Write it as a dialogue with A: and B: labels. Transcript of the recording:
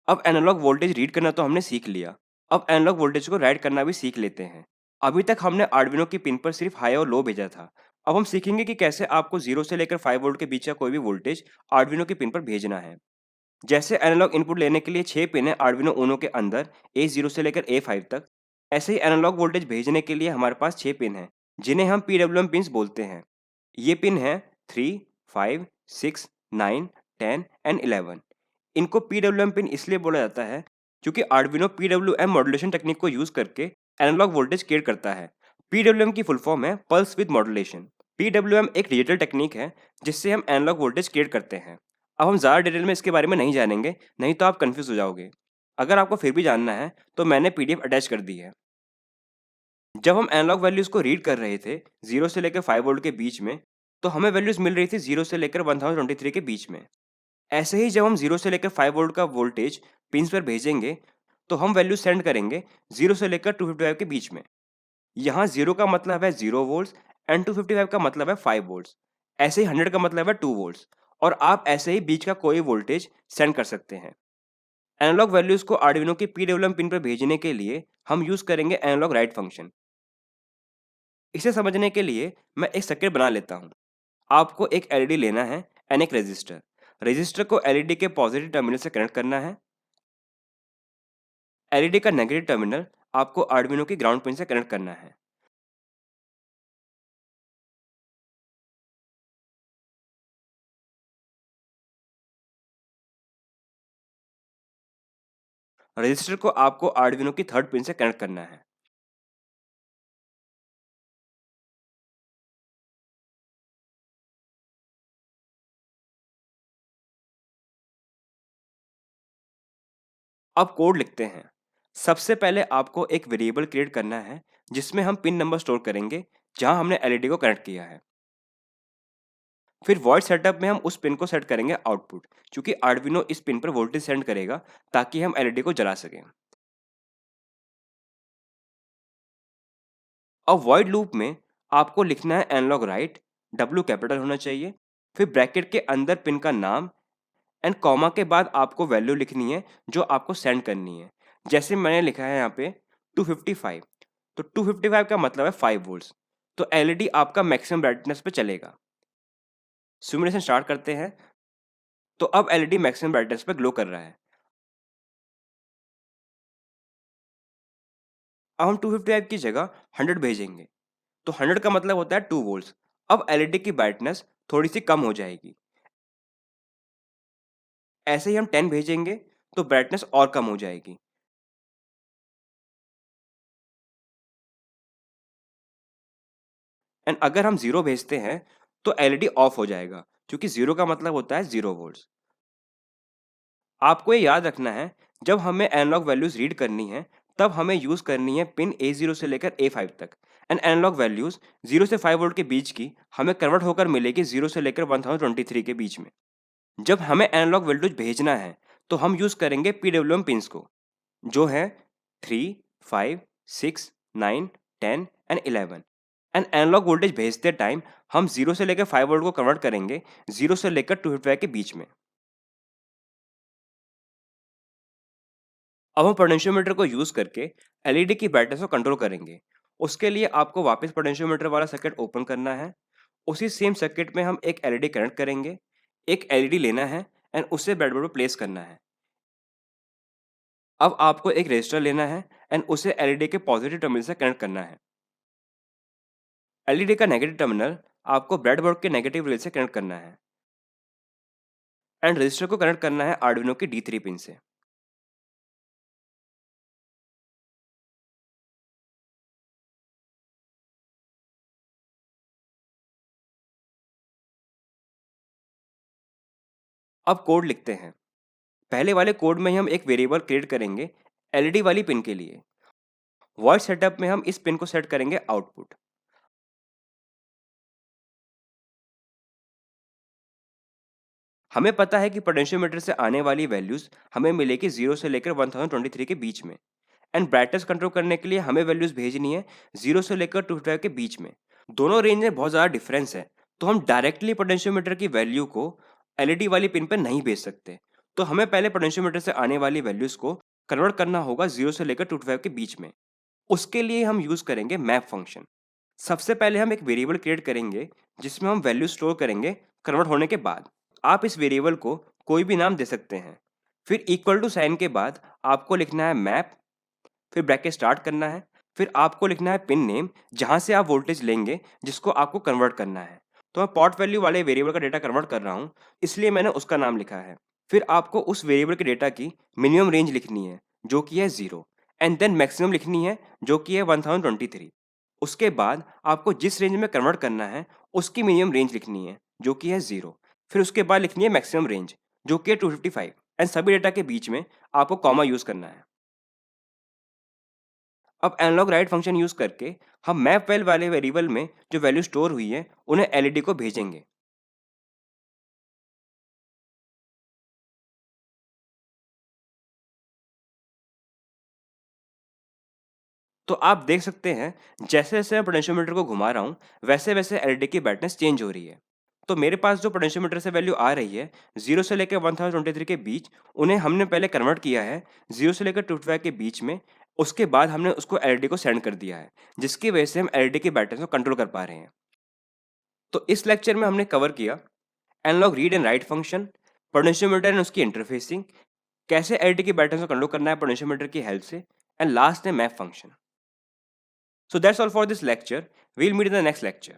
A: अब analogue voltage read करना तो हमने सीख लिया। अब एनालॉग वोल्टेज को राइट करना भी सीख लेते हैं। अभी तक हमने आर्डिनो की पिन पर सिर्फ हाई और लो भेजा था। अब हम सीखेंगे कि कैसे आपको 0 से लेकर 5 वोल्ट के बीच का कोई भी वोल्टेज आर्डिनो की पिन पर भेजना है। जैसे एनालॉग इनपुट लेने के लिए 6 पिन है आर्डिनो उनो के अंदर A0 से लेकर A5 तक, ऐसे ही एनालॉग वोल्टेज भेजने के लिए हमारे पास 6 पिन हैं, जिन्हें हम PWM पिन्स बोलते हैं। ये पिन हैं 3, 5, 6, 9, 10 एंड 11। इनको PWM पिन इसलिए बोला जाता है क्योंकि आर्डिनो PWM मॉड्यूलेशन टेक्निक को यूज करके एनालॉग वोल्टेज क्रिएट करता है। PWM की फुल फॉर्म है पल्स विद मॉड्यूलेशन। PWM एक डिजिटल टेक्निक है जिससे हम एनालॉग वोल्टेज क्रिएट करते हैं। अब हम ज़्यादा डिटेल में इसके बारे में नहीं जानेंगे, नहीं तो आप कंफ्यूज हो जाओगे। अगर आपको फिर भी जानना है तो मैंने PDF अटैच कर दी है। जब हम एनालॉग वैल्यूज को रीड कर रहे थे 0 से लेकर 5 वोल्ट के बीच में, तो हमें वैल्यूज मिल रही थी 0 से लेकर 1023 के बीच में। ऐसे ही जब हम 0 से लेकर 5 वोल्ट का वोल्टेज पिन्स पर भेजेंगे, तो हम वैल्यू सेंड करेंगे 0 से लेकर 255 के बीच में। यहाँ 0 का मतलब है 0 वोल्ट्स एंड 255 का मतलब है 5 वोल्ट्स। ऐसे ही 100 का मतलब है 2 वोल्ट्स। और आप ऐसे ही बीच का कोई वोल्टेज सेंड कर सकते हैं। एनालॉग वैल्यूज को आर्डिनो की PWM पिन पर भेजने के लिए हम यूज करेंगे एनालॉग राइट फंक्शन। इसे समझने के लिए मैं एक सर्किट बना लेता हूँ। आपको एक LED लेना है एंड एक रेजिस्टर। रेजिस्टर को LED के पॉजिटिव टर्मिनल से कनेक्ट करना है। LED का नेगेटिव टर्मिनल आपको आर्डिनो की ग्राउंड पिन से कनेक्ट करना है। रजिस्टर को आपको आर्डिनो की थर्ड पिन से कनेक्ट करना है। अब कोड लिखते हैं। सबसे पहले आपको एक वेरिएबल क्रिएट करना है जिसमें हम पिन नंबर स्टोर करेंगे जहां हमने LED को कनेक्ट किया है। फिर वॉइड सेटअप में हम उस पिन को सेट करेंगे आउटपुट, क्योंकि आर्डिनो इस पिन पर वोल्टेज सेंड करेगा ताकि हम LED को जला सकें। अब वॉइड लूप में आपको लिखना है एनालॉग राइट, W कैपिटल होना चाहिए, फिर ब्रैकेट के अंदर पिन का नाम एंड कॉमा के बाद आपको वैल्यू लिखनी है जो आपको सेंड करनी है। जैसे मैंने लिखा है यहाँ पे 255, तो 255 का मतलब है 5 वोल्ट्स, तो LED आपका मैक्सिमम ब्राइटनेस पे चलेगा। सिमुलेशन स्टार्ट करते हैं। तो अब LED मैक्सिमम ब्राइटनेस पे ग्लो कर रहा है। अब हम 255 की जगह 100 भेजेंगे, तो 100 का मतलब होता है 2 वोल्ट्स। अब LED की ब्राइटनेस थोड़ी सी कम हो जाएगी। ऐसे ही हम 10 भेजेंगे तो ब्राइटनेस और कम हो जाएगी। एंड अगर हम 0 भेजते हैं तो LED ऑफ हो जाएगा, क्योंकि 0 का मतलब होता है 0 वोल्ट्स। आपको ये याद रखना है, जब हमें एनालॉग वैल्यूज रीड करनी है तब हमें यूज करनी है पिन A0 से लेकर A5 तक। एंड एनालॉग वैल्यूज 0 से 5 वोल्ट के बीच की हमें कन्वर्ट होकर मिलेगी 0 से लेकर 1023 के बीच में। जब हमें एनालॉग वोल्टेज भेजना है तो हम यूज करेंगे PWM पिन्स को, जो है 3, 5, 6, 9, 10 एंड 11। एंड एनालॉग वोल्टेज भेजते टाइम हम 0 से लेकर 5 वोल्ट को कन्वर्ट करेंगे 0 से लेकर 255 के बीच में। अब हम पोटेंशियोमीटर को यूज करके LED की ब्राइटनेस को कंट्रोल करेंगे। उसके लिए आपको वापस पोटेंशियोमीटर वाला सर्किट ओपन करना है। उसी सेम सर्किट में हम एक LED कनेक्ट करेंगे। एक LED लेना है एंड उसे ब्रेडबोर्ड पर प्लेस करना है। अब आपको एक रजिस्टर लेना है एंड उसे LED के पॉजिटिव टर्मिनल से कनेक्ट करना है। LED का नेगेटिव टर्मिनल आपको ब्रेडबोर्ड के नेगेटिव रिले से कनेक्ट करना है एंड रजिस्टर को कनेक्ट करना है आर्डिनो की D3 पिन से। अब कोड लिखते हैं। पहले वाले कोड में ही हम एक वेरिएबल क्रिएट करेंगे LED वाली पिन के लिए। वॉइड सेटअप में हम इस पिन को सेट करेंगे आउटपुट। हमें पता है कि पोटेंशियोमीटर से आने वाली वैल्यूज हमें मिलेगी 0 से लेकर 1023 के बीच में। एंड ब्राइटनेस कंट्रोल करने के लिए हमें वैल्यूज भेजनी है 0 से लेकर 255 के बीच में। दोनों रेंज में बहुत ज़्यादा डिफरेंस है, तो हम डायरेक्टली पोटेंशियोमीटर की वैल्यू को LED वाली पिन पर नहीं भेज सकते। तो हमें पहले पोटेंशियोमीटर से आने वाली वैल्यूज को कन्वर्ट करना होगा 0 से लेकर 225 के बीच में। उसके लिए हम यूज करेंगे मैप फंक्शन। सबसे पहले हम एक वेरिएबल क्रिएट करेंगे जिसमें हम वैल्यू स्टोर करेंगे कन्वर्ट होने के बाद। आप इस वेरिएबल को कोई भी नाम दे सकते हैं। फिर इक्वल टू साइन के बाद आपको लिखना है मैप, फिर ब्रैकेट स्टार्ट करना है, फिर आपको लिखना है पिन नेम जहां से आप वोल्टेज लेंगे जिसको आपको कन्वर्ट करना है। तो मैं पॉट वैल्यू वाले वेरिएबल का डेटा कन्वर्ट कर रहा हूं, इसलिए मैंने उसका नाम लिखा है। फिर आपको उस वेरिएबल के डेटा की मिनिमम रेंज लिखनी है जो कि है 0, एंड देन मैक्सिमम लिखनी है जो कि है 1023। उसके बाद आपको जिस रेंज में कन्वर्ट करना है उसकी मिनिमम रेंज लिखनी है जो कि है 0। फिर उसके बाद लिखनी है मैक्सिमम रेंज जो कि है 255, एंड सभी डेटा के बीच में आपको कॉमा यूज करना है। अब एनालॉग राइट फंक्शन यूज करके हम मैप वेल वाले वेरिएबल में जो वैल्यू स्टोर हुई है उन्हें एलईडी को भेजेंगे। तो आप देख सकते हैं जैसे जैसे मैं पोटेंशियोमीटर को घुमा रहा हूँ वैसे वैसे एलईडी की ब्राइटनेस चेंज हो रही है। तो मेरे पास जो पोटेंशियोमीटर से वैल्यू आ रही है 0 से लेकर 1023 के बीच, उन्हें हमने पहले कन्वर्ट किया है 0 से लेकर 225 के बीच में। उसके बाद हमने उसको एलईडी को सेंड कर दिया है जिसकी वजह से हम एलईडी की ब्राइटनेस को कंट्रोल कर पा रहे हैं। तो इस लेक्चर में हमने कवर किया analog read and write function, potentiometer and उसकी इंटरफेसिंग, कैसे एलईडी की ब्राइटनेस को कंट्रोल करना है पोटेंशियोमीटर की हेल्प से, एंड लास्ट है map function. So that's all for this lecture. We'll meet in the next lecture.